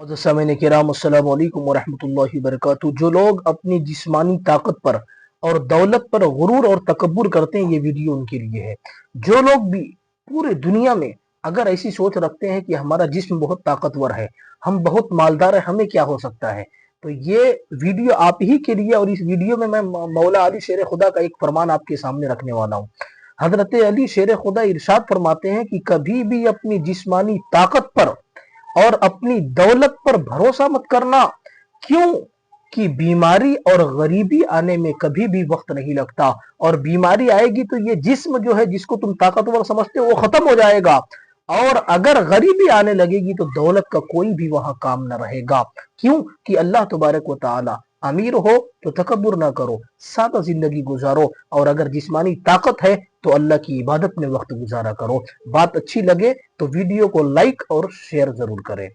सामीन किराम अस्सलाम वालेकुम वरहमतुल्लाहि वबरकातुहू। जो लोग अपनी जिस्मानी ताकत पर और दौलत पर गुरूर और तकब्बुर करते हैं, ये वीडियो उनके लिए है। जो लोग भी पूरे दुनिया में अगर ऐसी सोच रखते हैं कि हमारा जिस्म बहुत ताकतवर है, हम बहुत मालदार है, हमें क्या हो सकता है, तो ये वीडियो आप ही के लिए। और इस वीडियो में मैं मौला अली शेर खुदा का एक फरमान आपके सामने रखने वाला हूँ। हजरत अली शेर खुदा इरशाद फरमाते हैं कि कभी भी अपनी जिस्मानी ताकत पर और अपनी दौलत पर भरोसा मत करना। क्यों? कि बीमारी और गरीबी आने में कभी भी वक्त नहीं लगता, और बीमारी आएगी तो ये जिस्म जो है, जिसको तुम ताकतवर समझते हो, वो खत्म हो जाएगा। और अगर गरीबी आने लगेगी तो दौलत का कोई भी वहां काम न रहेगा। क्यों? कि अल्लाह तबारक व तआला अमीर हो तो तकब्बुर ना करो, सादा जिंदगी गुजारो, और अगर जिस्मानी ताकत है तो अल्लाह की इबादत में वक्त गुजारा करो। बात अच्छी लगे तो वीडियो को लाइक और शेयर जरूर करें।